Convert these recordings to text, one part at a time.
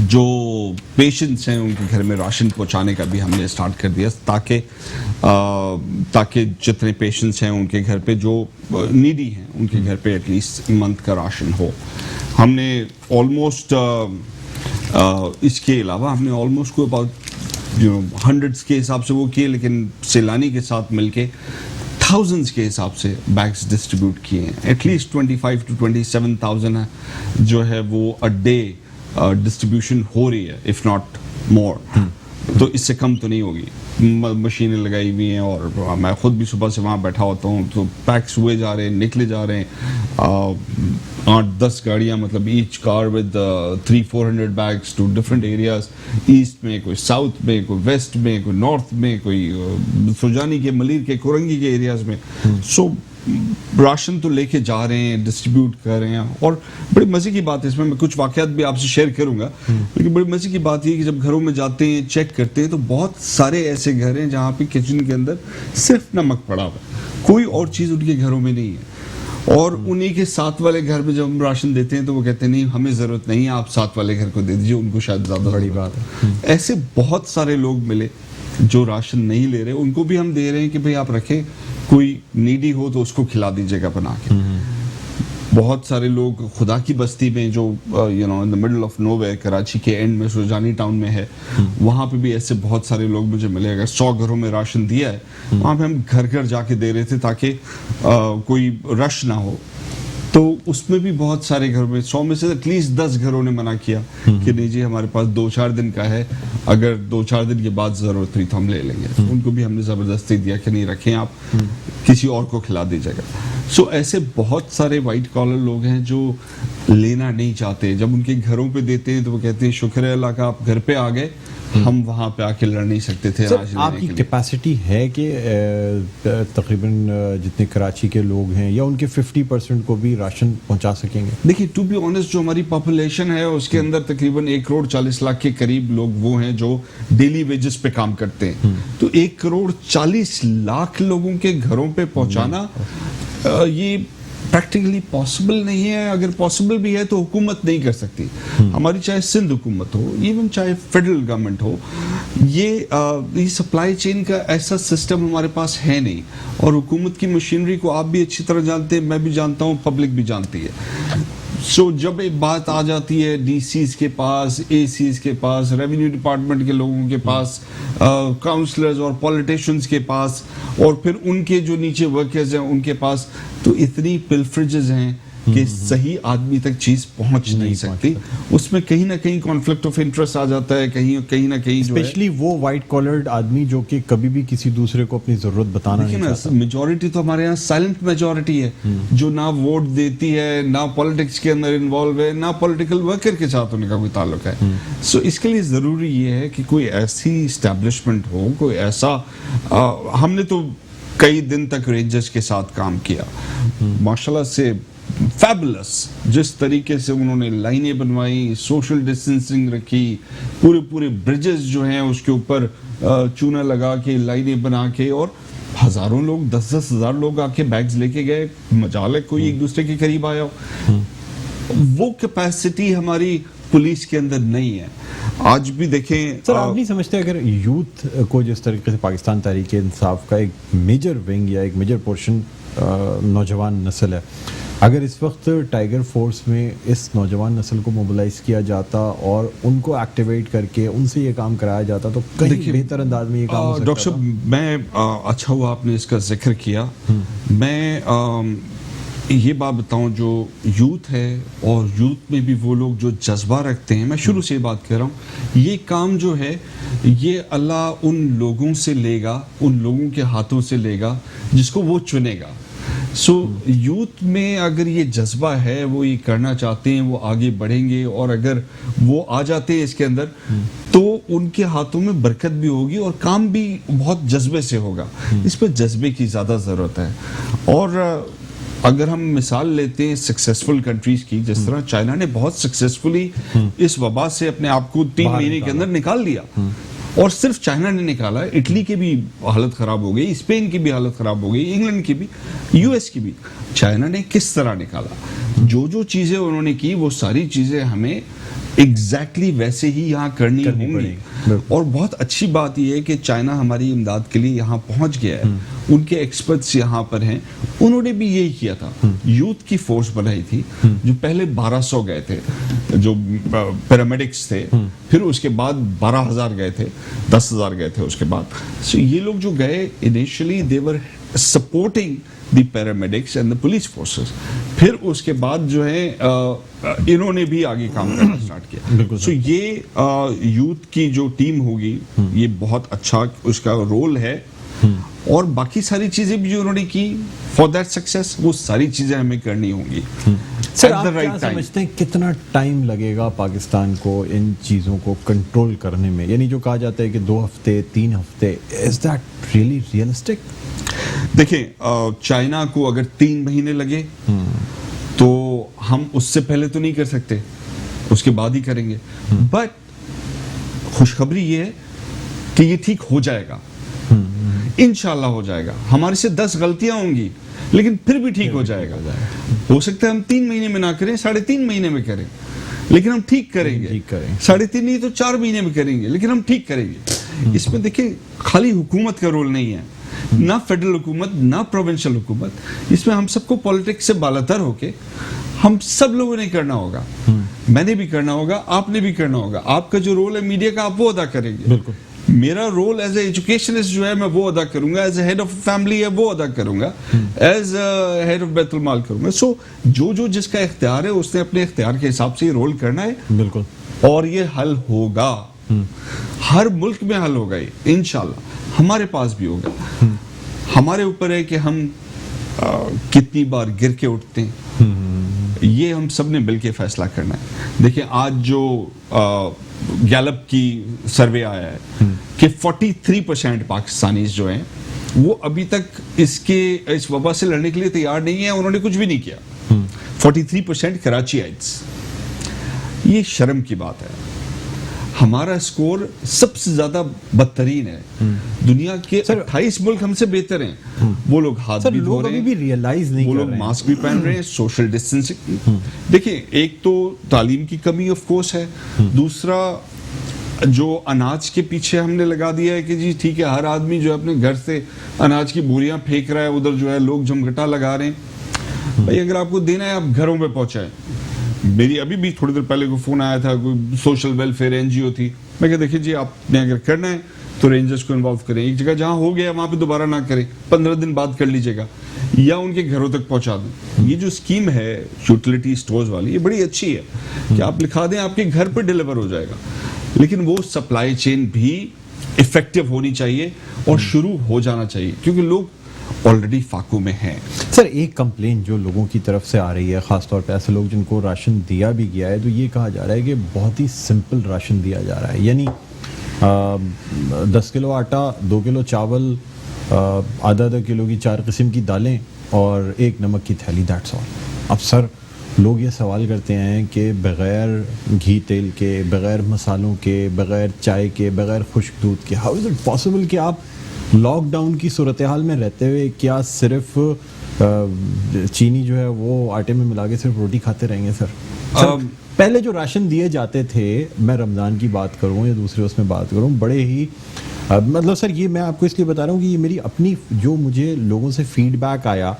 جو پیشنٹس ہیں ان کے گھر میں راشن پہنچانے کا بھی ہم نے اسٹارٹ کر دیا تاکہ جتنے پیشنٹس ہیں ان کے گھر پہ جو نیڈی ہیں ان کے گھر پہ ایٹ لیسٹ منتھ کا راشن ہو. ہم نے آلموسٹ اس کے علاوہ ہم نے آلموسٹ کوئی اباؤٹ ہنڈریڈس کے حساب سے وہ کیے, لیکن سیلانی کے ساتھ مل کے تھاؤزنڈس کے حساب سے بیگس ڈسٹریبیوٹ کیے ہیں. ایٹ لیسٹ 25 to 27,000 جو ہے وہ اے ڈے ڈسٹریبیوشن ہو رہی ہے, اف ناٹ مور. تو اس سے کم تو نہیں ہوگی. مشینیں لگائی ہوئی ہیں اور میں خود بھی صبح سے وہاں بیٹھا ہوتا ہوں تو پیکس ہوئے جا رہے ہیں, نکلے جا رہے ہیں. 8-10 گاڑیاں, مطلب each car with 300-400 bags to different areas, east میں, کوئی ساؤتھ میں, کوئی ویسٹ میں, کوئی نارتھ میں, کوئی سوجانی کے, ملیر کے, کورنگی کے ایریاز میں. سو راشن تو لے کے جا رہے ہیں, ڈسٹریبیوٹ کر رہے ہیں. اور بڑی مزے کی بات ہے اس میں کچھ واقعات بھی آپ سے شیئر کروں گا, لیکن بڑی مزے کی بات یہ کہ جب گھروں میں جاتے ہیں چیک کرتے ہیں تو بہت سارے ایسے گھر ہیں جہاں پہ کچن کے اندر صرف نمک پڑا ہوا ہے, کوئی اور چیز ان کے گھروں میں نہیں ہے. اور انہی کے ساتھ والے گھر پہ جب ہم راشن دیتے ہیں تو وہ کہتے ہیں نہیں ہمیں ضرورت نہیں ہے, آپ ساتھ والے گھر کو دے دیجیے, ان کو شاید زیادہ بڑی بات ہے. ایسے بہت سارے لوگ ملے جو راشن نہیں لے رہے, ان کو بھی ہم دے رہے ہیں کہ بھئی آپ رکھیں, کوئی نیڈی ہو تو اس کو کھلا دیجیے گا بنا کے. بہت سارے لوگ خدا کی بستی میں جو in the middle of nowhere, Karachi کے اینڈ میں سوجانی ٹاؤن میں ہے, وہاں پہ بھی ایسے بہت سارے لوگ مجھے ملے. اگر 100 گھروں میں راشن دیا ہے, وہاں پہ ہم گھر گھر جا کے دے رہے تھے تاکہ کوئی رش نہ ہو. تو اس میں بھی بہت سارے گھروں میں 100 میں سے ایٹ لیسٹ 10 گھروں نے منع کیا کہ نہیں جی ہمارے پاس 2-4 دن کا ہے, اگر 2-4 دن کے بعد ضرورت ہوئی تو ہم لے لیں گے. ان کو بھی ہم نے زبردستی دیا کہ نہیں رکھیں, آپ کسی اور کو کھلا دیجیے گا. سو ایسے بہت سارے وائٹ کالر لوگ ہیں جو لینا نہیں چاہتے. جب ان کے گھروں پہ دیتے ہیں تو وہ کہتے ہیں شکر ہے اللہ کا آپ گھر پہ آ گئے, ہم وہاں پہ آ کے لڑ نہیں سکتے تھے. آپ کی کیپیسٹی ہے کہ تقریباً جتنے کراچی کے لوگ ہیں یا ان کے 50% کو بھی راشن پہنچا سکیں گے؟ دیکھیے ٹو بی آنیسٹ جو ہماری پاپولیشن ہے اس کے اندر تقریباً 1.40 کروڑ کے قریب لوگ وہ ہیں جو ڈیلی ویجز پہ کام کرتے ہیں. تو 1.40 کروڑ لوگوں کے گھروں پہ پہنچانا یہ پریکٹیکلی پاسبل نہیں ہے. اگر پاسبل بھی ہے تو حکومت نہیں کر سکتی. ہماری چاہے سندھ حکومت ہو, ایون چاہے فیڈرل گورنمنٹ ہو, یہ سپلائی چین کا ایسا سسٹم ہمارے پاس ہے نہیں. اور حکومت کی مشینری کو آپ بھی اچھی طرح جانتے ہیں, میں بھی جانتا ہوں, پبلک بھی جانتی ہے. سو جب ایک بات آ جاتی ہے ڈی سیز کے پاس, اے سیز کے پاس, ریونیو ڈپارٹمنٹ کے لوگوں کے پاس, کاؤنسلرز اور پولیٹیشینز کے پاس, اور پھر ان کے جو نیچے ورکرز ہیں ان کے پاس, تو اتنی پلفریجز ہیں کہ صحیح آدمی تک چیز پہنچ نہیں سکتی. اس میں کہیں نہ کہیں کانفلکٹ آف انٹرسٹ آ جاتا ہے, کہیں نہ کہیں جو ہے اسپیشلی وہ وائٹ کالرڈ آدمی جو کہ کبھی بھی کسی دوسرے کو اپنی ضرورت بتانا نہیں چاہتا. میجورٹی تو ہمارے یہاں سائلنٹ میجورٹی ہے جو نہ ووٹ دیتی ہے, نہ پالیٹکس کے اندر انوالو ہے, نہ پولیٹیکل ورکر کے ساتھ ان کا کوئی تعلق ہے. سو اس کے لیے ضروری یہ ہے کہ کوئی ایسی اسٹیبلشمنٹ ہو, کوئی ایسا. ہم نے تو کئی دن تک رینجرز کے ساتھ کام کیا, ماشاءاللہ سے فیبولس. جس طریقے سے انہوں نے لائنیں بنوائی, سوشل ڈسٹینسنگ رکھی, پورے برجز جو ہیں اس کے اوپر چونا لگا کے لائنیں بنا کے, اور ہزاروں لوگ 10-10 ہزار لوگ آ کے بیگز لے کے گئے. مجال ہے کوئی ایک دوسرے کے قریب آیا ہو. وہ کیپیسٹی ہماری پولیس کے اندر نہیں ہے. آج بھی دیکھیں سر, آپ نہیں سمجھتے اگر یوتھ کو جس طریقے سے پاکستان تحریک انصاف کا ایک میجر ونگ یا ایک میجر پورشن نوجوان نسل ہے, اگر اس وقت ٹائیگر فورس میں اس نوجوان نسل کو موبلائز کیا جاتا اور ان کو ایکٹیویٹ کر کے ان سے یہ کام کرایا جاتا تو کہیں بہتر انداز میں یہ کام ہو سکتا. ڈاکٹر صاحب میں اچھا ہوا آپ نے اس کا ذکر کیا. میں یہ بات بتاؤں, جو یوتھ ہے اور یوتھ میں بھی وہ لوگ جو جذبہ رکھتے ہیں, میں شروع سے یہ بات کر رہا ہوں, یہ کام جو ہے یہ اللہ ان لوگوں سے لے گا, ان لوگوں کے ہاتھوں سے لے گا جس کو وہ چنے گا. سو یوتھ میں اگر یہ جذبہ ہے, وہ یہ کرنا چاہتے ہیں, وہ آگے بڑھیں گے, اور اگر وہ آ جاتے ہیں اس کے اندر تو ان کے ہاتھوں میں برکت بھی ہوگی اور کام بھی بہت جذبے سے ہوگا. اس پہ جذبے کی زیادہ ضرورت ہے. اور اگر ہم مثال لیتے ہیں سکسیسفل کنٹریز کی, جس طرح چائنا نے بہت سکسیسفلی اس وبا سے اپنے آپ کو 3 مہینے کے اندر نکال لیا, اور صرف چائنا نے نکالا, اٹلی کی بھی حالت خراب ہو گئی, اسپین کی بھی حالت خراب ہو گئی, انگلینڈ کی بھی, یو ایس کی بھی. چائنا نے کس طرح نکالا. جو چیزیں انہوں نے کی وہ ساری چیزیں ہمیں ایگزیکٹلی ویسے ہی یہاں کرنی ہوں گی. اور بہت اچھی بات یہ ہے کہ چائنا ہماری امداد کے لیے یہاں پہنچ گیا ہے. ان کے ایکسپرٹس یہاں پر ہیں, انہوں نے بھی یہی کیا تھا. یوتھ کی فورس بنائی تھی جو پہلے 1200 گئے تھے جو پیرامیڈکس تھے, پھر اس کے بعد 12,000 گئے تھے, 10,000 گئے تھے اس کے بعد. سو یہ لوگ جو گئے initially they were supporting the paramedics and the police forces. پھر اس کے بعد جو ہے انہوں نے بھی آگے کام کرنا اسٹارٹ کیا. سو یہ یوتھ کی جو ٹیم ہوگی یہ بہت اچھا اس کا رول ہے. اور باقی ساری چیزیں بھی جو انہوں نے کی فار دیٹ سکسیس, وہ ساری چیزیں ہمیں کرنی ہوں گی. سر آپ کیا سمجھتے ہیں کتنا ٹائم لگے گا پاکستان کو ان چیزوں کو کنٹرول کرنے میں؟ یعنی جو کہا جاتا ہے کہ 2 ہفتے 3 ہفتے, از دیٹ ریئلی ریئلسٹک؟ دیکھیں چائنا کو اگر 3 مہینے لگے تو ہم اس سے پہلے تو نہیں کر سکتے, اس کے بعد ہی کریں گے. بٹ خوشخبری یہ ہے کہ یہ ٹھیک ہو جائے گا, انشاءاللہ ہو جائے گا. ہمارے سے 10 غلطیاں ہوں گی لیکن پھر بھی ٹھیک ہو جائے گا. ہو سکتا ہے ہم 3 مہینے میں نہ کریں, 3.5 مہینے میں کریں, لیکن ہم ٹھیک کریں گے. 3.5 نہیں تو 4 مہینے میں کریں گے, لیکن ہم ٹھیک کریں گے. اس میں دیکھیں خالی حکومت کا رول نہیں ہے, نہ فیڈرل حکومت نہ پروونشل حکومت. اس میں ہم سب کو پالیٹکس سے بالاتر ہو کے ہم سب لوگوں نے کرنا ہوگا. میں نے بھی کرنا ہوگا, آپ نے بھی کرنا ہوگا. آپ کا جو رول ہے میڈیا کا آپ وہ ادا کریں گے. بالکل. میرا رول ایز اے ایجوکیشنسٹ جو ہے میں وہ ادا کروں گا, as a head of family ہے وہ ادا کروں گا, ایز اے ہیڈ آف بیت المال کروں گا. سو جو جس کا اختیار ہے اس نے اپنے اختیار کے حساب سے یہ رول کرنا ہے. بالکل. اور یہ حل ہوگا, ہر ملک میں حل ہوگا یہ انشاءاللہ. ہمارے پاس بھی ہوگا. ہمارے اوپر ہے کہ ہم کتنی بار گر کے اٹھتے ہیں, یہ ہم سب نے مل کے فیصلہ کرنا ہے. دیکھیں آج جو گیلپ کی سروے آیا ہے کہ 43% پاکستانیز جو ہیں وہ ابھی تک اس وبا سے لڑنے کے لیے تیار نہیں ہیں, انہوں نے کچھ بھی نہیں کیا. 43% کراچی آئٹس. یہ شرم کی بات ہے. ہمارا اسکور سب سے زیادہ بدترین ہے. دنیا کے 28 ملک ہم سے بہتر ہیں. وہ لوگ ہاتھ بھی دھو رہے ہیں, وہ لوگ ماسک بھی پہن رہے ہیں, سوشل ڈسٹینسنگ. دیکھیں ایک تو تعلیم کی کمی آف کورس ہے, دوسرا جو اناج کے پیچھے ہم نے لگا دیا ہے کہ جی ٹھیک ہے ہر آدمی جو ہے اپنے گھر سے اناج کی بوریاں پھینک رہا ہے, ادھر جو ہے لوگ جمگھٹا لگا رہے ہیں. بھائی اگر آپ کو دینا ہے آپ گھروں پہ پہنچائیں. میری ابھی بھی تھوڑی دیر پہلے کوئی فون آیا تھا, کوئی سوشل ویلفیئر این جی او تھی. میں کہا دیکھیں جی آپ نے اگر کرنا ہے تو رینجرز کو انوالو کریں, ایک جگہ جہاں ہو گیا وہاں پہ دوبارہ نہ کریں, 15 دن بعد کر لیجیے گا یا ان کے گھروں تک پہنچا دیں. یہ جو اسکیم ہے یوٹیلیٹی سٹورز والی یہ بڑی اچھی ہے کہ آپ لکھا دیں آپ کے گھر پہ ڈیلیور ہو جائے گا, لیکن وہ سپلائی چین بھی افیکٹو ہونی چاہیے اور شروع ہو جانا چاہیے کیونکہ لوگ آلریڈی فاقوں میں ہیں. سر ایک کمپلین جو لوگوں کی طرف سے آ رہی ہے, خاص طور پہ ایسے لوگ جن کو راشن دیا بھی گیا ہے, تو یہ کہا جا رہا ہے کہ بہت ہی سمپل راشن دیا جا رہا ہے. یعنی 10 کلو آٹا, 2 کلو چاول, آدھا کلو کی 4 قسم کی دالیں اور 1 نمک کی تھیلی, دیٹس آل. اب سر لوگ یہ سوال کرتے ہیں کہ بغیر گھی تیل کے, بغیر مسالوں کے, بغیر چائے کے, بغیر خشک دودھ کے, ہاؤ از اٹ پاسبل کہ آپ لاک ڈاؤن کی صورتحال میں رہتے ہوئے کیا صرف چینی جو ہے وہ آٹے میں ملا کے صرف روٹی کھاتے رہیں گے؟ سر پہلے جو راشن دیے جاتے تھے, میں رمضان کی بات کروں یا دوسرے اس میں بات کروں, بڑے ہی مطلب سر یہ میں آپ کو اس لیے بتا رہا ہوں کہ یہ میری اپنی جو مجھے لوگوں سے فیڈ بیک آیا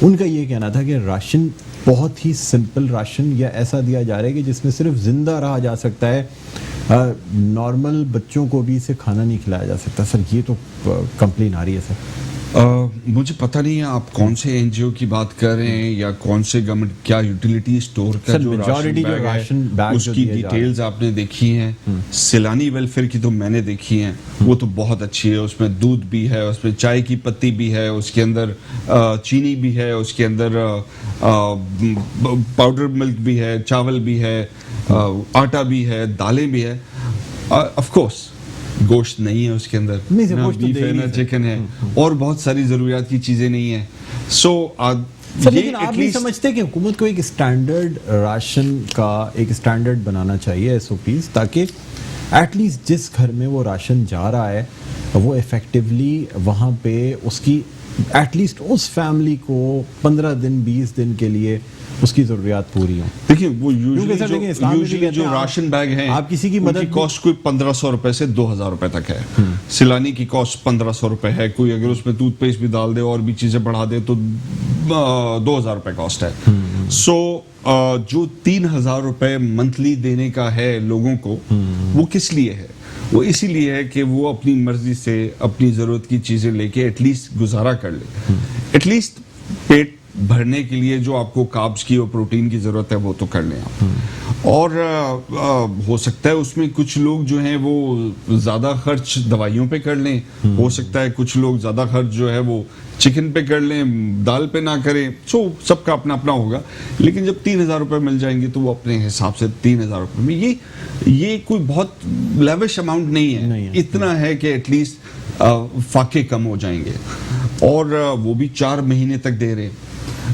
ان کا یہ کہنا تھا کہ راشن بہت ہی سمپل راشن یا ایسا دیا جا رہا ہے کہ جس میں صرف زندہ رہا جا سکتا ہے, نارمل بچوں کو بھی اسے کھانا نہیں کھلایا جا سکتا. سر یہ تو کمپلین آ رہی ہے. سر مجھے پتہ نہیں ہے آپ کون سے این جی او کی بات کر رہے ہیں یا کون سے گورنمنٹ, کیا یوٹیلیٹی اسٹور کا جو راشن بیگ ہے اس کی ڈیٹیلز آپ نے دیکھی ہیں؟ سیلانی ویلفیئر کی تو میں نے دیکھی ہیں, وہ تو بہت اچھی ہے. اس میں دودھ بھی ہے, اس میں چائے کی پتی بھی ہے, اس کے اندر چینی بھی ہے, اس کے اندر پاؤڈر ملک بھی ہے, چاول بھی ہے, آٹا بھی ہے, دالیں بھی ہے. آف کورس گوشت نہیں ہے اس کے اندر, نہ بیف ہے نہ چکن ہے, اور بہت ساری ضروریات کی چیزیں نہیں ہیں. سو لیکن آپ نہیں سمجھتے کہ حکومت کو ایک اسٹینڈرڈ راشن کا ایک اسٹینڈرڈ بنانا چاہیے, ایس او پیز, تاکہ ایٹ لیسٹ جس گھر میں وہ راشن جا رہا ہے وہ افیکٹولی وہاں پہ اس کی ایٹ لیسٹ اس فیملی کو 15 دن 20 دن کے لیے اس کی ضروریات پوری ہوں. دیکھیں وہ یوزلی جو راشن بیگ ہیں آپ کسی کی مدد کی کاسٹ کوئی 1500 روپے سے 2000 روپے تک ہے. سیلانی کی کاسٹ 1500 روپے ہے. کوئی اگر اس میں ٹوتھ پیسٹ بھی ڈال دے اور بھی چیزیں بڑھا دے تو 2000 روپے کاسٹ ہے. سو جو 3000 روپے منتھلی دینے کا ہے لوگوں کو, وہ کس لیے ہے؟ وہ اسی لیے ہے کہ وہ اپنی مرضی سے اپنی ضرورت کی چیزیں لے کے ایٹ لیسٹ گزارا کر لے. ایٹ لیسٹ پیٹ بھرنے کے لیے جو آپ کو کاربز کی اور پروٹین کی ضرورت ہے وہ تو کر لیں آپ. اور ہو سکتا ہے اس میں کچھ لوگ جو ہیں وہ زیادہ خرچ دوائیوں پہ کر لیں, ہو سکتا ہے کچھ لوگ زیادہ خرچ جو ہے وہ چکن پہ کر لیں, دال پہ نہ کریں. سو سب کا اپنا اپنا ہوگا, لیکن جب 3000 روپے مل جائیں گے تو وہ اپنے حساب سے 3000 روپے میں یہ کوئی بہت لیوش اماؤنٹ نہیں ہے. اتنا ہے کہ ایٹ لیسٹ فاقے کم ہو جائیں گے, اور وہ بھی 4 مہینے تک دے رہے.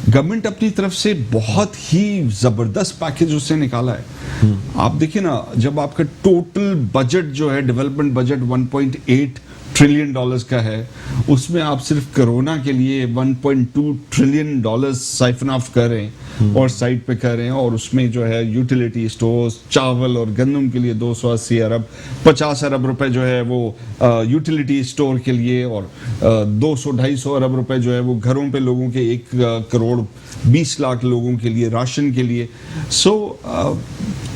گورنمنٹ اپنی طرف سے بہت ہی زبردست پیکج اس سے نکالا ہے. آپ دیکھیں نا, جب آپ کا ٹوٹل بجٹ جو ہے ڈیولپمنٹ بجٹ 1.8 ٹریلین ڈالرز کا ہے, اس میں آپ صرف کرونا کے لیے 1.2 ٹریلین ڈالرز سائفن آف کر رہے ہیں اور سائٹ پہ کر رہے ہیں. اور اس میں جو ہے یوٹیلیٹی اسٹورز, چاول اور گندم کے لیے 280 ارب, 50 ارب روپے جو ہے وہ یوٹیلیٹی اسٹور کے لیے, اور 200-250 ارب روپے جو ہے وہ گھروں پہ لوگوں کے 1 کروڑ 20 لاکھ لوگوں کے لیے راشن کے لیے. سو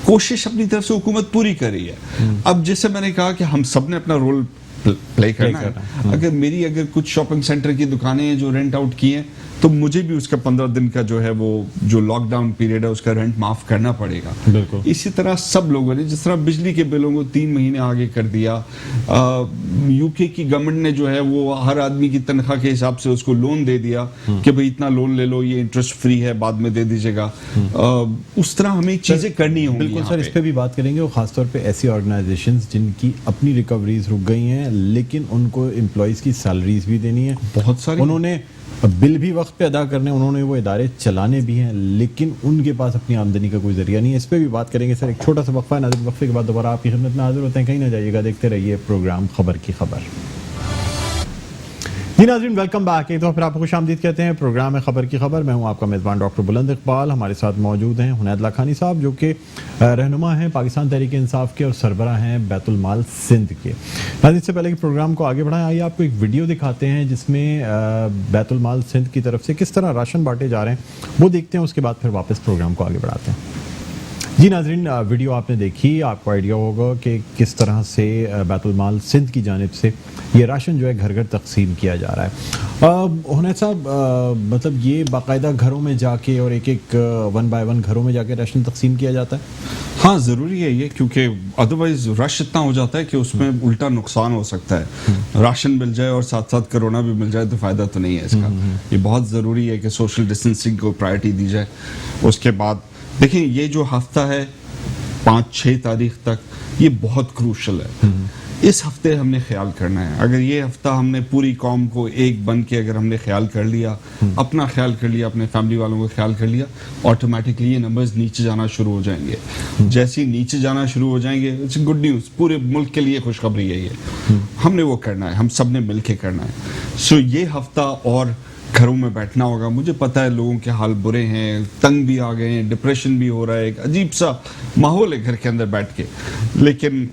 کوشش اپنی طرف سے حکومت پوری کر رہی ہے. اب جیسے میں نے کہا کہ ہم سب نے اپنا رول پلے کرنا ہے. اگر کچھ شاپنگ سینٹر کی دکانیں ہیں جو رینٹ آؤٹ کی ہیں, تو مجھے بھی اس کا 15 دن کا جو ہے وہ جو لاک ڈاؤن پیریڈ ہے اس کا رینٹ معاف کرنا پڑے گا. اسی طرح سب لوگوں نے, جس طرح بجلی کے بلوں کو 3 مہینے آگے کر دیا, یو کے کی گورنمنٹ نے جو ہے وہ ہر آدمی کی تنخواہ کے حساب سے اس کو لون دے دیا کہ بھئی اتنا لون لے لو, یہ انٹرسٹ فری ہے, بعد میں دے دیجیے گا. اس طرح ہمیں چیزیں کرنی ہوں گی. بالکل سر, اس پہ بھی بات کریں گے, اور خاص طور پہ ایسی آرگنائزیشنز جن کی اپنی ریکوریز رک گئی ہیں لیکن ان کو امپلائیز کی سیلریز بھی دینی ہے. بہت ساری انہوں نے بل بھی وقت پہ ادا کرنے, انہوں نے وہ ادارے چلانے بھی ہیں, لیکن ان کے پاس اپنی آمدنی کا کوئی ذریعہ نہیں ہے. اس پہ بھی بات کریں گے سر. ایک چھوٹا سا وقفہ ہے, ناظرین وقفے کے بعد دوبارہ آپ کی خدمت میں حاضر ہوتے ہیں. کہیں نہ جائیے گا, دیکھتے رہیے پروگرام خبر کی خبر. جی ناظرین, ویلکم بیک. ایک دفعہ پھر آپ کو خوش آمدید کہتے ہیں. پروگرام ہے خبر کی خبر. میں ہوں آپ کا میزبان ڈاکٹر بلند اقبال. ہمارے ساتھ موجود ہیں حنید لاکھانی صاحب, جو کہ رہنما ہیں پاکستان تحریک انصاف کے اور سربراہ ہیں بیت المال سندھ کے. ناظرین, اس سے پہلے کہ پروگرام کو آگے بڑھائیں, آئیے آپ کو ایک ویڈیو دکھاتے ہیں جس میں بیت المال سندھ کی طرف سے کس طرح راشن بانٹے جا رہے ہیں, وہ دیکھتے ہیں. اس کے بعد پھر واپس پروگرام کو آگے بڑھاتے ہیں. جی ناظرین, ویڈیو آپ نے دیکھی, آپ کو آئیڈیا ہوگا کہ کس طرح سے بیت المال سندھ کی جانب سے یہ راشن جو ہے گھر گھر تقسیم کیا جا رہا ہے. حنید صاحب, مطلب یہ باقاعدہ گھروں میں جا کے اور ایک 1 بائی 1 گھروں میں جا کے راشن تقسیم کیا جاتا ہے؟ ہاں ضروری ہے یہ, کیونکہ ادروائز رش اتنا ہو جاتا ہے کہ اس میں الٹا نقصان ہو سکتا ہے. راشن مل جائے اور ساتھ ساتھ کرونا بھی مل جائے تو فائدہ تو نہیں ہے اس کا. یہ بہت ضروری ہے کہ سوشل ڈسٹینسنگ کو پرائرٹی دی جائے. اس کے بعد دیکھیں, یہ جو ہفتہ ہے 5-6 تاریخ تک, یہ بہت کروشل ہے. اس ہفتے ہم نے خیال کرنا ہے. اگر یہ ہفتہ ہم نے پوری قوم کو ایک بن کے اگر ہم نے خیال کر لیا, اپنا خیال کر لیا, اپنے فیملی والوں کو خیال کر لیا, آٹومیٹکلی یہ نمبرز نیچے جانا شروع ہو جائیں گے. جیسے نیچے جانا شروع ہو جائیں گے, اٹس گڈ نیوز, پورے ملک کے لیے خوشخبری ہے یہ. ہم نے وہ کرنا ہے, ہم سب نے مل کے کرنا ہے. سو یہ ہفتہ اور گھروں میں بیٹھنا ہوگا. مجھے پتہ ہے لوگوں کے حال برے ہیں, تنگ بھی آ گئے ہیں, ڈپریشن بھی ہو رہا ہے, ایک عجیب سا ماحول ہے گھر کے اندر بیٹھ کے. لیکن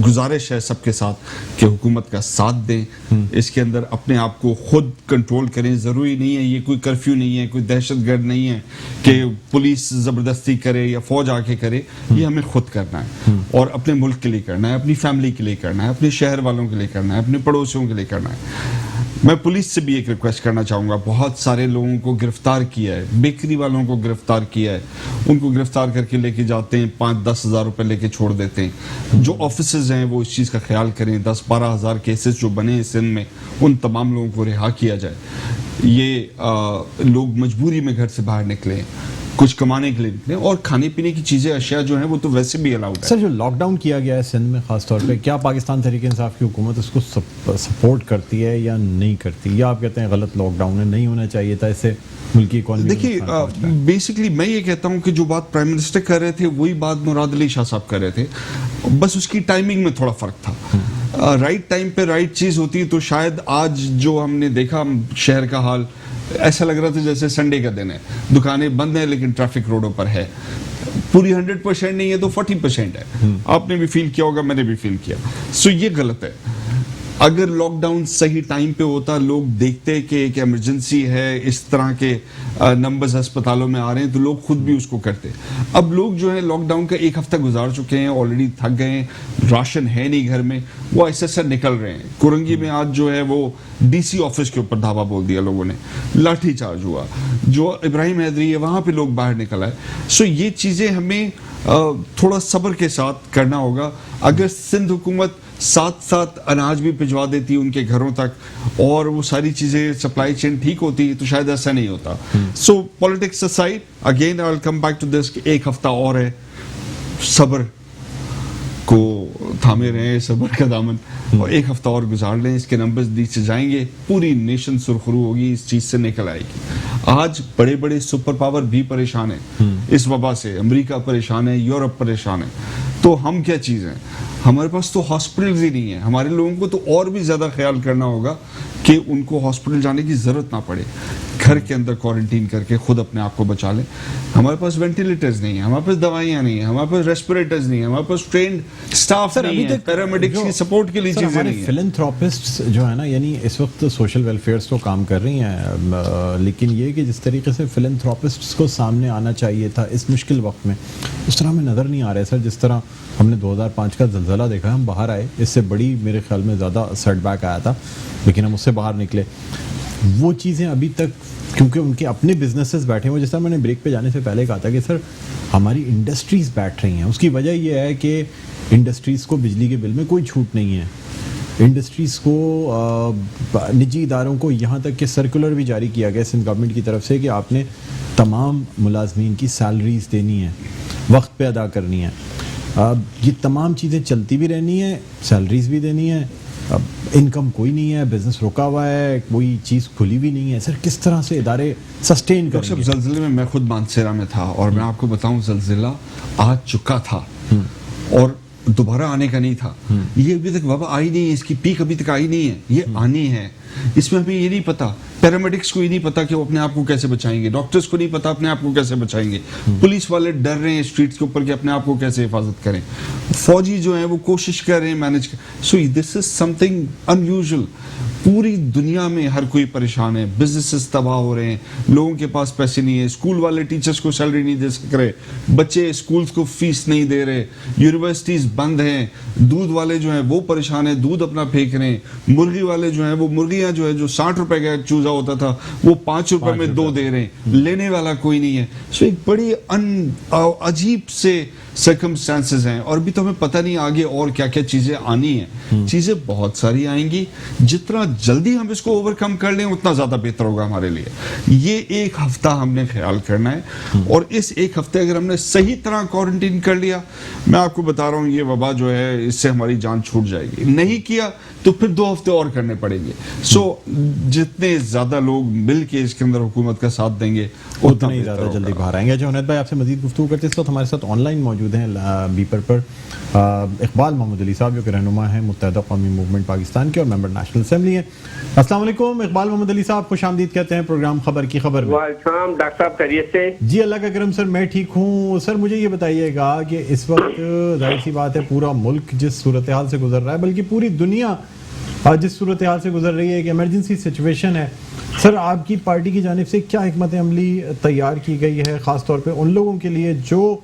گزارش ہے سب کے ساتھ کہ حکومت کا ساتھ دیں, اس کے اندر اپنے آپ کو خود کنٹرول کریں. ضروری نہیں ہے, یہ کوئی کرفیو نہیں ہے, کوئی دہشت گرد نہیں ہے کہ پولیس زبردستی کرے یا فوج آ کے کرے. یہ ہمیں خود کرنا ہے, اور اپنے ملک کے لیے کرنا ہے, اپنی فیملی کے لیے کرنا ہے, اپنے شہر والوں کے لیے کرنا ہے, اپنے پڑوسیوں کے لیے کرنا ہے. میں پولیس سے بھی ایک ریکویسٹ کرنا چاہوں گا. بہت سارے لوگوں کو گرفتار کیا ہے, بیکری والوں کو گرفتار کیا ہے, ان کو گرفتار کر کے لے کے جاتے ہیں, 5-10 ہزار روپے لے کے چھوڑ دیتے ہیں. جو آفیسز ہیں وہ اس چیز کا خیال کریں. 10-12 ہزار کیسز جو بنے ہیں سندھ میں, ان تمام لوگوں کو رہا کیا جائے. یہ لوگ مجبوری میں گھر سے باہر نکلے, کچھ کمانے کے لیے نکلے, اور کھانے پینے کی چیزیں, اشیاء جو ہیں وہ تو ویسے بھی الاؤڈ ہے. سر, جو لاک ڈاؤن کیا گیا ہے سندھ میں خاص طور پہ, کیا پاکستان تحریک انصاف کی حکومت اس کو سپورٹ کرتی ہے یا نہیں کرتی, یا آپ کہتے ہیں غلط لاک ڈاؤن ہے, نہیں ہونا چاہیے تھا, اس سے ملکی اکانومی؟ دیکھیے, بیسکلی میں یہ کہتا ہوں کہ جو بات پرائم منسٹر کر رہے تھے وہی بات مراد علی شاہ صاحب کر رہے تھے, بس اس کی ٹائمنگ میں تھوڑا فرق تھا. رائٹ ٹائم پہ رائٹ چیز ہوتی تو شاید آج جو ہم نے دیکھا شہر کا حال ایسا لگ رہا تھا جیسے سنڈے کا دن ہے, دکانیں بند ہیں لیکن ٹریفک روڈوں پر ہے, پوری 100% نہیں ہے تو 40% ہے. آپ نے بھی فیل کیا ہوگا, میں نے بھی فیل کیا. سو یہ غلط ہے. اگر لاک ڈاؤن صحیح ٹائم پہ ہوتا, لوگ دیکھتے کہ ایک ایمرجنسی ہے, اس طرح کے نمبرز ہسپتالوں میں آ رہے ہیں, تو لوگ خود بھی اس کو کرتے. اب لوگ جو ہے لاک ڈاؤن کا 1 ہفتہ گزار چکے ہیں, آلریڈی تھک گئے ہیں, راشن ہے نہیں گھر میں, وہ ایسے ایسے نکل رہے ہیں. کورنگی میں آج جو ہے وہ ڈی سی آفس کے اوپر دھاوا بول دیا لوگوں نے, لاٹھی چارج ہوا. جو ابراہیم حیدری ہے وہاں پہ لوگ باہر نکل آئے. سو یہ چیزیں ہمیں تھوڑا صبر کے ساتھ کرنا ہوگا. اگر سندھ حکومت ساتھ ساتھ اناج بھی بھجوا دیتی ان کے گھروں تک اور وہ ساری چیزیں سپلائی چین ٹھیک ہوتی تو شاید ایسا نہیں ہوتا. So politics aside, again I will come back to this کہ 1 ہفتہ اور ہے, صبر کو تھامے رہیں, صبر کا دامن, اور 1 ہفتہ اور گزار لیں. اس کے نمبرز نیچے جائیں گے, پوری نیشن سرخرو ہوگی, اس چیز سے نکل آئے گی. آج بڑے بڑے سپر پاور بھی پریشان ہیں اس وبا سے, امریکہ پریشان ہے, یورپ پریشان ہے. تو ہم کیا چیز ہیں؟ ہمارے پاس تو ہاسپٹلز ہی نہیں ہیں. ہمارے لوگوں کو تو اور بھی زیادہ خیال کرنا ہوگا کہ ان کو ہاسپٹل جانے کی ضرورت نہ پڑے, گھر کے اندر کوارنٹین کر کے خود اپنے آپ کو بچا لیں. ہمارے پاس وینٹیلیٹرز نہیں ہیں, ہمارے پاس دوائیاں نہیں ہیں, ہمارے پاس ریسپریٹرز نہیں ہیں, ہمارے پاس ٹرینڈ سٹاف نہیں ہے, پیرامیڈکس کی سپورٹ کے لیے چیزیں نہیں ہیں. فلنتھراپسٹس جو ہے نا, یعنی اس وقت سوشل ویلفیئرس تو کام کر رہی ہیں, لیکن یہ کہ جس طریقے سے فلنتھراپسٹس کو سامنے آنا چاہیے تھا اس مشکل وقت میں, اس طرح ہمیں نظر نہیں آ رہا ہے سر. جس طرح ہم نے 2005 کا زلزلہ دیکھا, ہم باہر آئے, اس سے بڑی میرے خیال میں زیادہ سیٹ بیک آیا تھا, لیکن ہم اس سے باہر نکلے. وہ چیزیں ابھی تک کیونکہ ان کے اپنے بزنسز بیٹھے ہوئے, جس طرح میں نے بریک پہ جانے سے پہلے کہا تھا کہ سر ہماری انڈسٹریز بیٹھ رہی ہیں. اس کی وجہ یہ ہے کہ انڈسٹریز کو بجلی کے بل میں کوئی چھوٹ نہیں ہے. انڈسٹریز کو, نجی اداروں کو, یہاں تک کہ سرکولر بھی جاری کیا گیا سندھ گورنمنٹ کی طرف سے کہ آپ نے تمام ملازمین کی سیلریز دینی ہیں, وقت پہ ادا کرنی ہے. یہ تمام چیزیں چلتی بھی رہنی ہیں, سیلریز بھی دینی ہے. اب انکم کوئی نہیں ہے, بزنس رکا ہوا ہے, کوئی چیز کھلی بھی نہیں ہے. سر کس طرح سے ادارے سسٹین کریں گے؟ زلزلے میں میں خود مانسیرا میں تھا, اور میں آپ کو بتاؤں زلزلہ آ چکا تھا اور دوبارہ آنے کا نہیں تھا. یہ ابھی تک وبا آئی نہیں ہے, اس کی پیک ابھی تک آئی نہیں ہے, یہ آنی ہے. اس میں ہمیں یہ نہیں پتا, پیرامیڈکس کو یہ نہیں پتا کہ وہ اپنے آپ کو کیسے بچائیں گے, ڈاکٹرز کو نہیں پتا اپنے آپ کو کیسے بچائیں گے, پولیس والے ڈر رہے ہیں اسٹریٹس کے اوپر کہ اپنے آپ کو کیسے حفاظت کریں, فوجی جو ہیں وہ کوشش کر رہے ہیں مینج کر. سو دس از سم تھنگ ان یوزول. پوری دنیا میں ہر کوئی پریشان ہے, بزنسز تباہ ہو رہے ہیں, لوگوں کے پاس پیسے نہیں ہیں, اسکول والے ٹیچرز کو سیلری نہیں دے سک رہے, بچے اسکولز کو فیس نہیں دے رہے, یونیورسٹیز بند ہیں, دودھ والے جو ہیں وہ پریشان ہیں, دودھ اپنا پھینک رہے ہیں, مرغی والے جو ہیں وہ مرغیاں جو ہے جو 60 روپے کا چوزا ہوتا تھا وہ 5 روپے میں 2 دے رہے ہیں, لینے والا کوئی نہیں ہے. سو ایک بڑی عجیب سے سرکمسٹانسز ہیں, اور بھی تو ہمیں پتہ نہیں آگے اور کیا کیا چیزیں آنی ہیں. چیزیں بہت ساری آئیں گی, جتنا جلدی ہم اس کو اوور کم کر لیں اتنا زیادہ بہتر ہوگا ہمارے لیے. یہ 1 ہفتہ ہم نے خیال کرنا ہے, اور اس 1 ہفتے اگر ہم نے صحیح طرح کوارنٹین کر لیا, میں آپ کو بتا رہا ہوں یہ وبا جو ہے اس سے ہماری جان چھوٹ جائے گی. نہیں کیا تو پھر 2 ہفتے اور کرنے پڑیں گے. سو جتنے زیادہ لوگ مل کے اس کے اندر حکومت کا ساتھ دیں گے اتنا ہی زیادہ جلدی باہر آئیں گے. جنید بھائی آپ سے مزید گفتگو کرتے اس وقت ہمارے ساتھ آن لائن موجود ہیں بیپر پر اقبال محمد علی صاحب, جو کہ رہنما ہیں متحدہ قومی موومنٹ پاکستان کے اور ممبر نیشنل اسمبلی ہیں. السلام علیکم اقبال محمد علی صاحب, خوش آمدید کہتے ہیں پروگرام خبر کی خبر میں. وعلیکم السلام ڈاکٹر صاحب, خیریت سے؟ جی اللہ کا کرم سر, میں ٹھیک ہوں. سر مجھے یہ بتائیے گا کہ اس وقت ظاہر سی بات ہے پورا ملک جس صورتحال سے گزر رہا ہے, بلکہ پوری دنیا جس صورتحال سے گزر رہی ہے, ایک ایمرجنسی سچویشن ہے. سر آپ کی پارٹی کی جانب سے کیا حکمت عملی تیار کی گئی ہے خاص طور پہ ان لوگوں کے لیے جو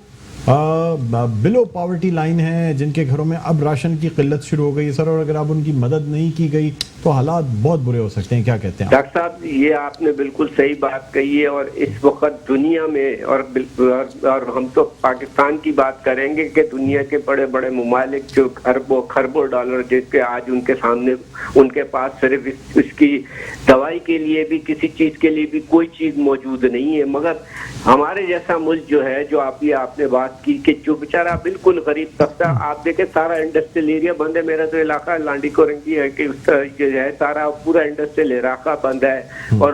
بلو پاورٹی لائن ہے, جن کے گھروں میں اب راشن کی قلت شروع ہو گئی ہے سر, اور اگر اب ان کی مدد نہیں کی گئی تو حالات بہت برے ہو سکتے ہیں, کیا کہتے ہیں ڈاکٹر صاحب؟ یہ آپ نے بالکل صحیح بات کہی ہے, اور اس وقت دنیا میں اور ہم تو پاکستان کی بات کریں گے کہ دنیا کے بڑے بڑے ممالک جو خربوں ڈالر جس کے آج ان کے سامنے, ان کے پاس صرف اس کی دوائی کے لیے بھی, کسی چیز کے لیے بھی کوئی چیز موجود نہیں ہے. مگر ہمارے جیسا ملک جو ہے, جو آپ نے بات کی کہ جو بیچارہ بالکل غریب طبقہ, آپ دیکھیں سارا انڈسٹریل ایریا بند ہے. میرا تو علاقہ لانڈی کورنگی ہے کہ اس طرح جو ہے سارا پورا انڈسٹریل علاقہ بند ہے, اور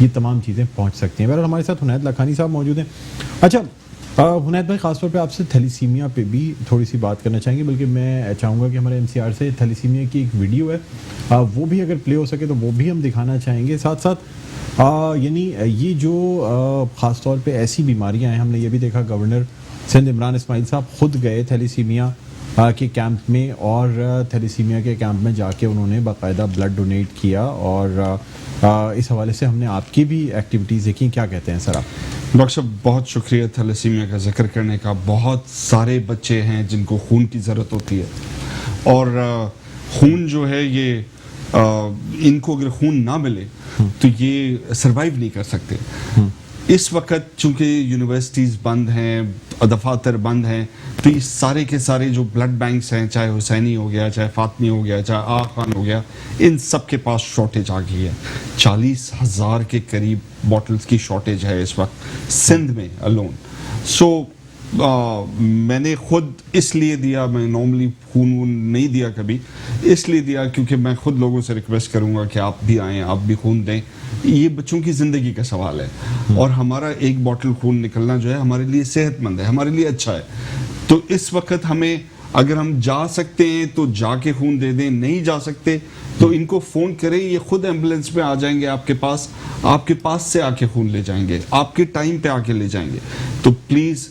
یہ تمام چیزیں پہنچ سکتی ہیں. بہرحال ہمارے ساتھ حنید لاکھانی صاحب موجود ہیں. اچھا حنید بھائی، خاص طور پہ آپ سے تھیلیسیمیا پہ بھی تھوڑی سی بات کرنا چاہیں گے، بلکہ میں چاہوں گا کہ ہمارے ایم سی آر سے تھیلیسیمیا کی ایک ویڈیو ہے وہ بھی اگر پلے ہو سکے تو وہ بھی ہم دکھانا چاہیں گے. ساتھ ساتھ یعنی یہ جو خاص طور پہ ایسی بیماریاں ہیں، ہم نے یہ بھی دیکھا گورنر سندھ عمران اسماعیل صاحب خود گئے تھیلیسیمیا کے کیمپ میں، اور تھیلیسیمیا کے کیمپ میں جا کے انہوں نے باقاعدہ بلڈ ڈونیٹ کیا، اور اس حوالے سے ہم نے آپ کی بھی ایکٹیویٹیز دیکھی. کیا کہتے ہیں سر آپ؟ ڈاکٹر صاحب بہت شکریہ تھیلیسیمیا کا ذکر کرنے کا. بہت سارے بچے ہیں جن کو خون کی ضرورت ہوتی ہے، اور خون جو ہے یہ ان کو اگر خون نہ ملے تو یہ سروائیو نہیں کر سکتے. اس وقت چونکہ یونیورسٹیز بند ہیں، دفاتر بند ہیں، تو یہ سارے کے سارے جو بلڈ بینکس ہیں، چاہے حسینی ہو گیا، چاہے فاطمی ہو گیا، چاہے آغا خان ہو گیا، ان سب کے پاس شارٹیج آ گئی ہے. 40,000 کے قریب باٹلز کی شارٹیج ہے اس وقت سندھ میں الون. سو میں نے خود اس لیے دیا، میں نارملی خون وون نہیں دیا کبھی، اس لیے دیا کیونکہ میں خود لوگوں سے ریکویسٹ کروں گا کہ آپ بھی آئیں، آپ بھی خون دیں. یہ بچوں کی زندگی کا سوال ہے، اور ہمارا ایک باٹل خون نکلنا جو ہے ہمارے لیے صحت مند ہے، ہمارے لیے اچھا ہے. تو اس وقت ہمیں اگر ہم جا سکتے ہیں تو جا کے خون دے دیں، نہیں جا سکتے تو ان کو فون کریں، یہ خود ایمبولینس میں آ جائیں گے آپ کے پاس سے آ کے خون لے جائیں گے، آپ کے ٹائم پہ آ کے لے جائیں گے. تو پلیز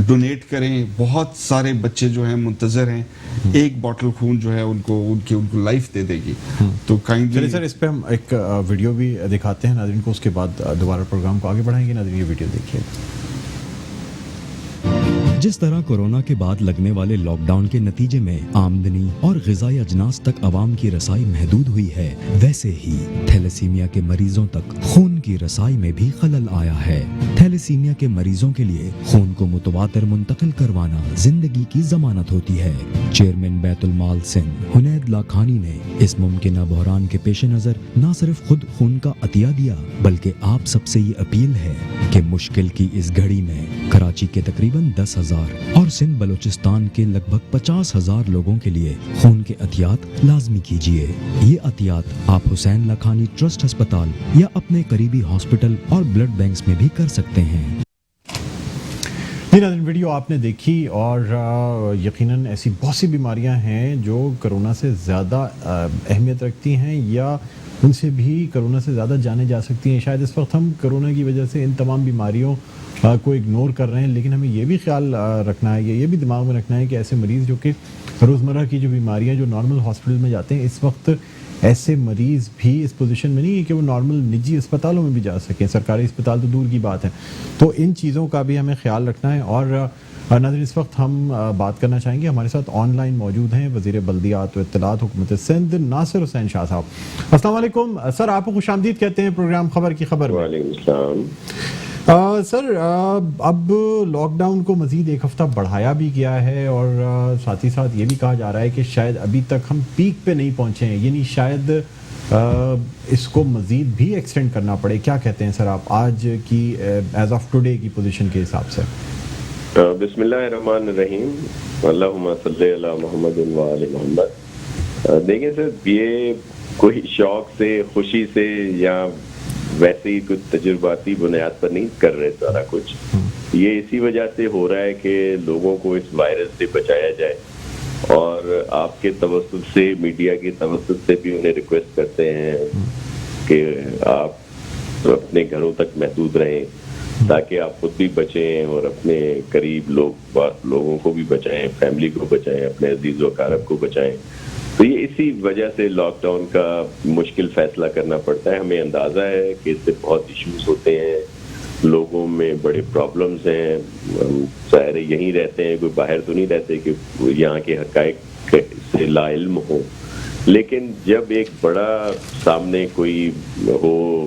ڈونیٹ کریں. بہت سارے بچے جو ہیں منتظر ہیں، ایک باٹل خون جو ہے ان کو لائف دے دے گی. تو چلیے سر، اس پہ ہم ایک ویڈیو بھی دکھاتے ہیں ناظرین کو، اس کے بعد دوبارہ پروگرام کو آگے بڑھائیں گے. ناظرین یہ ویڈیو دیکھیے. جس طرح کورونا کے بعد لگنے والے لاک ڈاؤن کے نتیجے میں آمدنی اور غذائی اجناس تک عوام کی رسائی محدود ہوئی ہے، ویسے ہی تھیلیسیمیا کے مریضوں تک خون کی رسائی میں بھی خلل آیا ہے. تھیلیسیمیا کے مریضوں کے لیے خون کو متواتر منتقل کروانا زندگی کی ضمانت ہوتی ہے. چیئرمین بیت المال سندھ حنید لاکھانی نے اس ممکنہ بحران کے پیش نظر نہ صرف خود خون کا عطیہ دیا، بلکہ آپ سب سے یہ اپیل ہے کہ مشکل کی اس گھڑی میں کراچی کے تقریباً 10,000 اور سندھ بلوچستان کے لگ بھگ 50,000 لوگوں کے لیے خون کے عطیات لازمی کیجیے. یہ عطیات آپ حسین لاکھانی ٹرسٹ ہسپتال یا اپنے قریبی ہاسپٹل اور بلڈ بینکس میں بھی کر سکتے ہیں. ناظرین ویڈیو آپ نے دیکھی، اور یقیناً ایسی بہت سی بیماریاں ہیں جو کرونا سے زیادہ اہمیت رکھتی ہیں، یا ان سے بھی کرونا سے زیادہ جانے جا سکتی ہیں. شاید اس وقت ہم کرونا کی وجہ سے ان تمام بیماریوں کو اگنور کر رہے ہیں، لیکن ہمیں یہ بھی خیال رکھنا ہے، یہ بھی دماغ میں رکھنا ہے کہ ایسے مریض جو کہ روزمرہ کی جو بیماریاں جو نارمل ہاسپٹل میں جاتے ہیں، اس وقت ایسے مریض بھی اس پوزیشن میں نہیں ہے کہ وہ نارمل نجی اسپتالوں میں بھی جا سکیں. سرکاری اسپتال تو دور کی بات ہے. تو ان چیزوں کا بھی ہمیں خیال رکھنا ہے. اور ناظرین اس وقت ہم بات کرنا چاہیں گے، ہمارے ساتھ آن لائن موجود ہیں وزیر بلدیات و اطلاعات حکومت سندھ ناصر حسین شاہ صاحب. السلام علیکم سر، آپ کو خوش آمدید کہتے ہیں پروگرام خبر کی خبر میں. وعلیکم السلام. سر اب لاک ڈاؤن کو مزید ایک ہفتہ بڑھایا بھی گیا ہے، اور ساتھ ہی ساتھ یہ بھی کہا جا رہا ہے کہ شاید ابھی تک ہم پیک پہ نہیں پہنچے ہیں، یعنی شاید اس کو مزید بھی ایکسٹینڈ کرنا پڑے. کیا کہتے ہیں سر آپ آج کی ایز آف ٹوڈے کی پوزیشن کے حساب سے؟ بسم اللہ الرحمن الرحیم. اللہم صلی علی محمد و آل محمد. دیکھیں سر، یہ کوئی شوق سے، خوشی سے، یا ویسے ہی کچھ تجرباتی بنیاد پر نہیں کر رہے سارا کچھ. یہ اسی وجہ سے ہو رہا ہے کہ لوگوں کو اس وائرس سے بچایا جائے، اور آپ کے توسط سے، میڈیا کے توسط سے بھی انہیں ریکویسٹ کرتے ہیں کہ آپ اپنے گھروں تک محدود رہیں، تاکہ آپ خود بھی بچیں اور اپنے قریب لوگوں کو بھی بچائیں، فیملی کو بچائیں، اپنے عزیز و اقارب کو بچائیں. تو یہ اسی وجہ سے لاک ڈاؤن کا مشکل فیصلہ کرنا پڑتا ہے. ہمیں اندازہ ہے کہ اس سے بہت ایشوز ہوتے ہیں، لوگوں میں بڑے پرابلمز ہیں. ظاہر یہیں رہتے ہیں، کوئی باہر تو نہیں رہتے کہ یہاں کے حقائق سے لا علم ہو. لیکن جب ایک بڑا سامنے کوئی ہو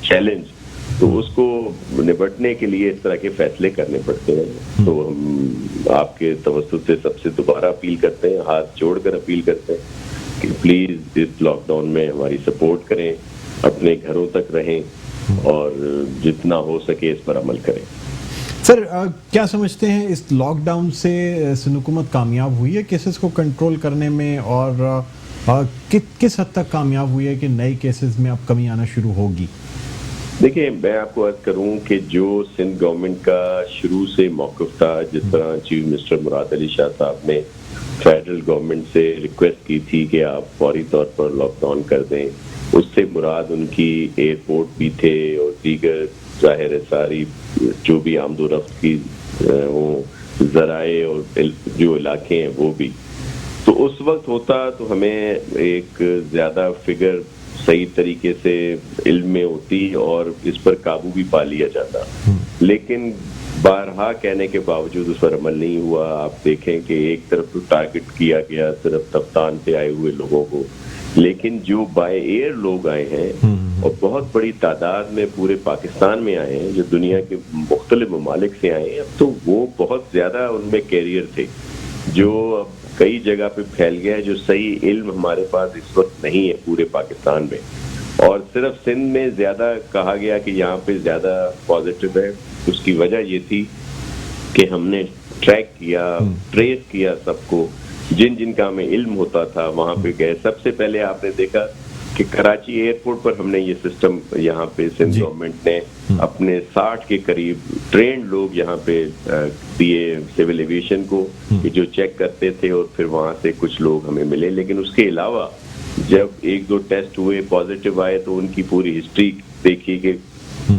چیلنج، تو اس کو نپٹنے کے لیے اس طرح کے فیصلے کرنے پڑتے ہیں. تو ہم آپ کے توسط سے سب سے دوبارہ اپیل کرتے ہیں، ہاتھ جوڑ کر اپیل کرتے ہیں کہ پلیز اس لاک ڈاؤن میں ہماری سپورٹ کریں، اپنے گھروں تک رہیں، اور جتنا ہو سکے اس پر عمل کریں. سر کیا سمجھتے ہیں اس لاک ڈاؤن سے سندھ حکومت کامیاب ہوئی ہے کیسز کو کنٹرول کرنے میں، اور کس حد تک کامیاب ہوئی ہے کہ نئے کیسز میں اب کمی آنا شروع ہوگی؟ دیکھیں میں آپ کو عرض کروں کہ جو سندھ گورنمنٹ کا شروع سے موقف تھا، جس طرح چیف منسٹر مراد علی شاہ صاحب نے فیڈرل گورنمنٹ سے ریکویسٹ کی تھی کہ آپ فوری طور پر لاک ڈاؤن کر دیں، اس سے مراد ان کی ایئرپورٹ بھی تھے اور دیگر ظاہر ہے ساری جو بھی آمد و رفت کی وہ ذرائع اور جو علاقے ہیں وہ بھی. تو اس وقت ہوتا تو ہمیں ایک زیادہ فگر صحیح طریقے سے علم میں ہوتی اور اس پر قابو بھی پا لیا جاتا، لیکن بارہا کہنے کے باوجود اس پر عمل نہیں ہوا. آپ دیکھیں کہ ایک طرف تو ٹارگٹ کیا گیا صرف تفتان پہ آئے ہوئے لوگوں کو، لیکن جو بائی ایئر لوگ آئے ہیں اور بہت بڑی تعداد میں پورے پاکستان میں آئے ہیں، جو دنیا کے مختلف ممالک سے آئے ہیں، اب تو وہ بہت زیادہ ان میں کیریئر تھے جو اب کئی جگہ پہ پھیل گیا ہے، جو صحیح علم ہمارے پاس اس وقت نہیں ہے پورے پاکستان میں. اور صرف سندھ میں زیادہ کہا گیا کہ یہاں پہ زیادہ پازیٹیو ہے. اس کی وجہ یہ تھی کہ ہم نے ٹریک کیا، ٹریس کیا سب کو، جن جن کا ہمیں علم ہوتا تھا وہاں پہ گئے. سب سے پہلے آپ نے دیکھا کہ کراچی ایئرپورٹ پر ہم نے یہ سسٹم یہاں پہ سندھ گورنمنٹ نے اپنے 60 کے قریب ٹرینڈ لوگ یہاں پہ دیے سول ایویشن کو کہ جو چیک کرتے تھے، اور پھر وہاں سے کچھ لوگ ہمیں ملے. لیکن اس کے علاوہ جب ایک دو ٹیسٹ ہوئے پازیٹیو آئے تو ان کی پوری ہسٹری دیکھی کہ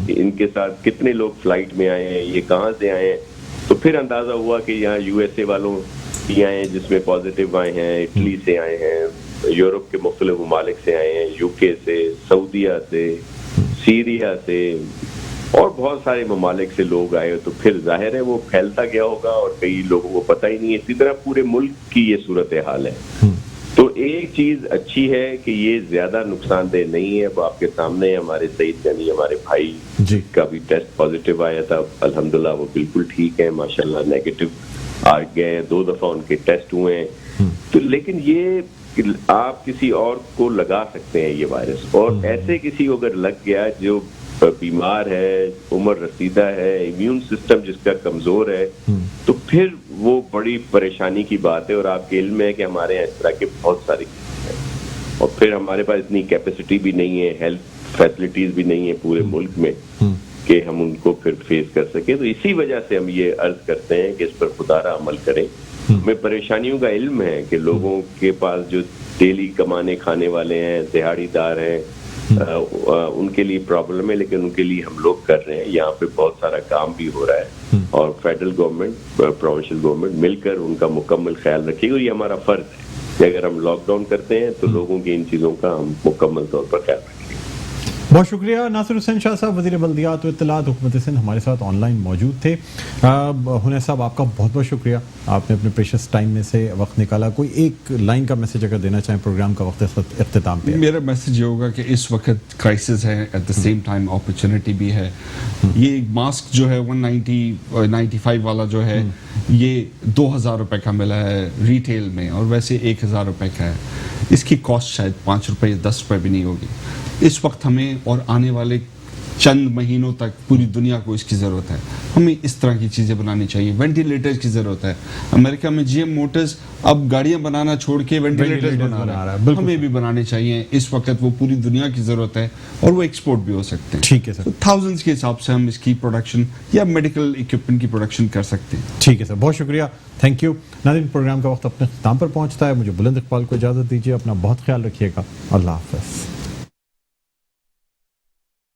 ان کے ساتھ کتنے لوگ فلائٹ میں آئے ہیں، یہ کہاں سے آئے ہیں. تو پھر اندازہ ہوا کہ یہاں یو ایس اے والوں بھی آئے ہیں جس میں پازیٹیو آئے ہیں، اٹلی سے آئے ہیں، یورپ کے مختلف ممالک سے آئے ہیں، یو کے سے، سعودیہ سے، سیریا سے اور بہت سارے ممالک سے لوگ آئے. تو پھر ظاہر ہے وہ پھیلتا گیا ہوگا اور کئی لوگوں کو پتہ ہی نہیں ہے. اسی طرح پورے ملک کی یہ صورتحال ہے. تو ایک چیز اچھی ہے کہ یہ زیادہ نقصان دہ نہیں ہے. اب آپ کے سامنے ہمارے سعید غنی ہمارے بھائی کا بھی ٹیسٹ پازیٹیو آیا تھا، الحمدللہ وہ بالکل ٹھیک ہے، ماشاءاللہ نیگیٹو آ گئے، 2 دفعہ ان کے ٹیسٹ ہوئے ہیں. تو لیکن یہ آپ کسی اور کو لگا سکتے ہیں یہ وائرس، اور ایسے کسی کو اگر لگ گیا جو بیمار ہے، عمر رسیدہ ہے، امیون سسٹم جس کا کمزور ہے، تو پھر وہ بڑی پریشانی کی بات ہے. اور آپ کے علم ہے کہ ہمارے یہاں اس طرح کے بہت سارے کیسز ہیں، اور پھر ہمارے پاس اتنی کیپیسٹی بھی نہیں ہے، ہیلتھ فیسلٹیز بھی نہیں ہے پورے ملک میں کہ ہم ان کو پھر فیس کر سکیں. تو اسی وجہ سے ہم یہ عرض کرتے ہیں کہ اس پر خدارہ عمل کریں. ہمیں پریشانیوں کا علم ہے کہ لوگوں کے پاس جو ڈیلی کمانے کھانے والے ہیں، دیہاڑی دار ہیں، ان کے لیے پرابلم ہے، لیکن ان کے لیے ہم لوگ کر رہے ہیں. یہاں پہ بہت سارا کام بھی ہو رہا ہے، اور فیڈرل گورنمنٹ، پروونشل گورنمنٹ مل کر ان کا مکمل خیال رکھے گی. اور یہ ہمارا فرض ہے کہ اگر ہم لاک ڈاؤن کرتے ہیں تو لوگوں کی ان چیزوں کا ہم مکمل طور پر خیال رکھیں گے. بہت شکریہ ناصر حسین شاہ صاحب، وزیر بلدیات و اطلاعات حکومت سندھ، ہمارے ساتھ آن لائن موجود تھے. حنیف صاحب آپ کا بہت بہت شکریہ، آپ نے اپنے پریشس ٹائم میں سے وقت نکالا. کوئی ایک لائن کا میسج اگر دینا چاہیں پروگرام کا وقت اختتام پہ؟ میرا میسج یہ ہوگا کہ اس وقت کرائسس ہے، at the same time opportunity بھی ہے. یہ ماسک جو ہے 195 والا جو ہے یہ 2000 روپے کا ملا ہے ریٹیل میں، اور ویسے 1000 روپے کا ہے. اس کی کاسٹ شاید 5 روپے یا 10 روپے بھی نہیں ہوگی. اس وقت ہمیں اور آنے والے چند مہینوں تک پوری دنیا کو اس کی ضرورت ہے. ہمیں اس طرح کی چیزیں بنانی چاہیے. وینٹیلیٹرز کی ضرورت ہے. امریکہ میں GM موٹرز اب گاڑیاں بنانا چھوڑ کے وینٹیلیٹرز بنا رہا ہے. ہمیں بھی بنانے چاہیے. اس وقت وہ پوری دنیا کی ضرورت ہے اور وہ ایکسپورٹ بھی ہو سکتے ہیں. ٹھیک ہے سر، تھاؤزنڈز کے حساب سے ہم اس کی پروڈکشن یا میڈیکل اکوپمنٹ کی پروڈکشن کر سکتے ہیں. ٹھیک ہے سر، بہت شکریہ، تھینک یو. ناظرین، پروگرام کا وقت اپنے اختتام پر پہنچتا ہے. مجھے بلند اقبال کو اجازت دیجیے. اپنا بہت خیال رکھیے گا. اللہ حافظ.